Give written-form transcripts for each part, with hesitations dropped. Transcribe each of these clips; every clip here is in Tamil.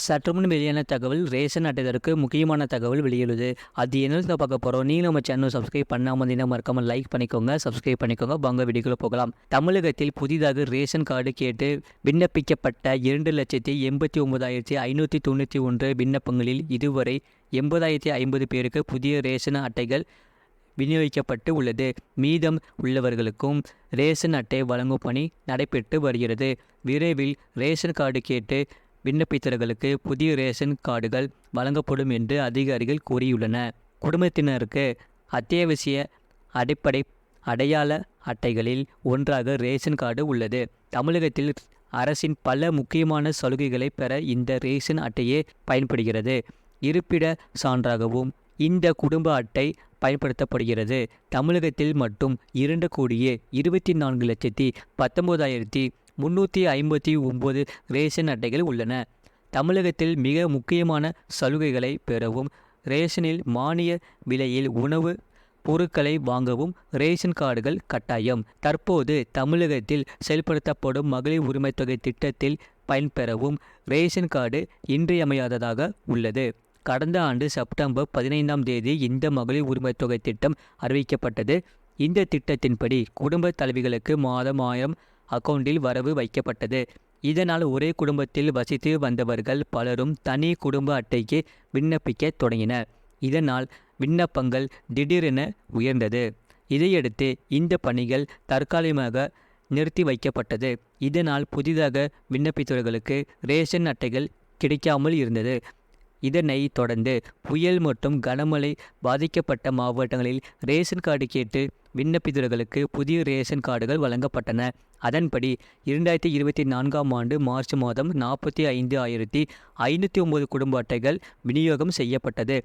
சற்றுமுன் வெளியான தகவல் ரேஷன் அட்டைதாரருக்கு முக்கியமான தகவல் வெளியுள்ளது. அது என்னன்னு பார்க்க போகிறோம். நீங்கள் நம்ம சேனல் சப்ஸ்கிரைப் பண்ணாமல் இருந்தீங்கன்னா மறக்காமல் லைக் பண்ணிக்கோங்க, சப்ஸ்கிரைப் பண்ணிக்கோங்க. வாங்க வீடியோக்குள்ள போகலாம். தமிழகத்தில் புதிதாக ரேஷன் கார்டு கேட்டு விண்ணப்பிக்கப்பட்ட 2,89,591 விண்ணப்பங்களில் இதுவரை 80,050 பேருக்கு புதிய ரேஷன் அட்டைகள் விநியோகிக்கப்பட்டு உள்ளது. மீதம் உள்ளவர்களுக்கும் ரேஷன் அட்டை வழங்கும் பணி நடைபெற்று வருகிறது. விரைவில் ரேஷன் கார்டு கேட்டு விண்ணப்பித்தவர்களுக்கு புதிய ரேஷன் கார்டுகள் வழங்கப்படும் என்று அதிகாரிகள் கூறியுள்ளனர். குடும்பத்தினருக்கு அத்தியாவசிய அடிப்படை அடையாள அட்டைகளில் ஒன்றாக ரேஷன் கார்டு உள்ளது. தமிழகத்தில் அரசின் பல முக்கியமான சலுகைகளை பெற இந்த ரேஷன் அட்டையே பயன்படுகிறது. இருப்பிட சான்றாகவும் இந்த குடும்ப அட்டை பயன்படுத்தப்படுகிறது. தமிழகத்தில் மட்டும் 2,24,19,359 ரேஷன் அட்டைகள் உள்ளன. தமிழகத்தில் மிக முக்கியமான சலுகைகளை பெறவும் ரேஷனில் மானிய விலையில் உணவு பொருட்களை வாங்கவும் ரேஷன் கார்டுகள் கட்டாயம். தற்போது தமிழகத்தில் செயல்படுத்தப்படும் மகளிர் உரிமை தொகை திட்டத்தில் பயன்பெறவும் ரேஷன் கார்டு இன்றியமையாததாக உள்ளது. கடந்த ஆண்டு செப்டம்பர் 15ஆம் தேதி இந்த மகளிர் உரிமை தொகை திட்டம் அறிவிக்கப்பட்டது. இந்த திட்டத்தின்படி குடும்ப தலைவிகளுக்கு மாதம் 1000 அக்கவுண்டில் வரவு வைக்கப்பட்டது. இதனால் ஒரே குடும்பத்தில் வசித்து வந்தவர்கள் பலரும் தனி குடும்ப அட்டைக்கு விண்ணப்பிக்க தொடங்கினர். இதனால் விண்ணப்பங்கள் திடீரென உயர்ந்தது. இதையடுத்து இந்த பணிகள் தற்காலிகமாக நிறுத்தி வைக்கப்பட்டது. இதனால் புதிதாக விண்ணப்பித்தவர்களுக்கு ரேஷன் அட்டைகள் கிடைக்காமல் இருந்தது. இதனைத் தொடர்ந்து புயல் மற்றும் கனமழை பாதிக்கப்பட்ட மாவட்டங்களில் ரேஷன் கார்டு கேட்டு விண்ணப்பித்தவர்களுக்கு புதிய ரேஷன் கார்டுகள் வழங்கப்பட்டன. அதன்படி 2024ஆம் ஆண்டு மார்ச் மாதம் 45,509 குடும்ப அட்டைகள் விநியோகம் செய்யப்பட்டது.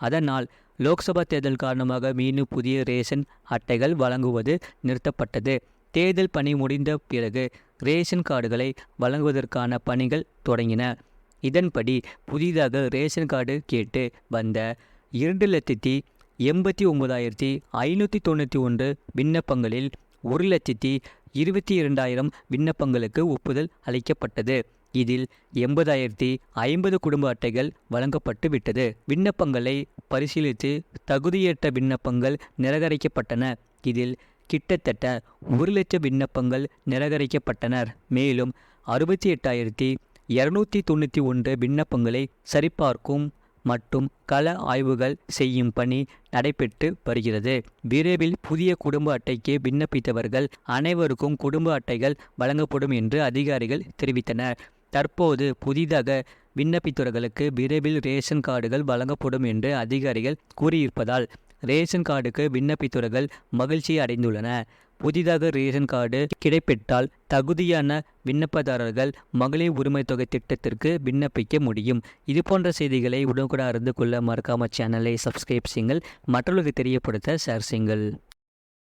அதனால் லோக்சபா தேர்தல் காரணமாக மீண்டும் புதிய ரேஷன் அட்டைகள் வழங்குவது நிறுத்தப்பட்டது. தேர்தல் பணி முடிந்த பிறகு ரேஷன் கார்டுகளை வழங்குவதற்கான பணிகள் தொடங்கின. இதன்படி புதிதாக ரேஷன் கார்டு கேட்டு வந்த 2,89,591 விண்ணப்பங்களில் 1,22,000 விண்ணப்பங்களுக்கு ஒப்புதல் அளிக்கப்பட்டது. இதில் 80,050 குடும்ப அட்டைகள் வழங்கப்பட்டு விட்டது. விண்ணப்பங்களை பரிசீலித்து தகுதியற்ற விண்ணப்பங்கள் நிராகரிக்கப்பட்டன. இதில் கிட்டத்தட்ட 1,00,000 விண்ணப்பங்கள் நிராகரிக்கப்பட்டனர். மேலும் 68,291 விண்ணப்பங்களை சரிபார்க்கும் மற்றும் கள ஆய்வுகள் செய்யும் பணி நடைபெற்று வருகிறது. விரைவில் புதிய குடும்ப அட்டைக்கு விண்ணப்பித்தவர்கள் அனைவருக்கும் குடும்ப அட்டைகள் வழங்கப்படும் என்று அதிகாரிகள் தெரிவித்தனர். தற்போது புதிதாக விண்ணப்பித்தவர்களுக்கு விரைவில் ரேஷன் கார்டுகள் வழங்கப்படும் என்று அதிகாரிகள் கூறியிருப்பதால் ரேஷன் கார்டுக்கு விண்ணப்பித்தவர்கள் மகிழ்ச்சி அடைந்துள்ளனர். புதிதாக ரேஷன் கார்டு கிடைப்பெற்றால் தகுதியான விண்ணப்பதாரர்கள் மகளிர் உரிமை தொகை திட்டத்திற்கு விண்ணப்பிக்க முடியும். இதுபோன்ற செய்திகளை உடனுக்குடன் அறிந்து கொள்ள மறக்காம சேனலை சப்ஸ்கிரைப் செய்யுங்கள். மற்றவர்களுக்கு தெரியப்படுத்த ஷேர் செய்யுங்கள்.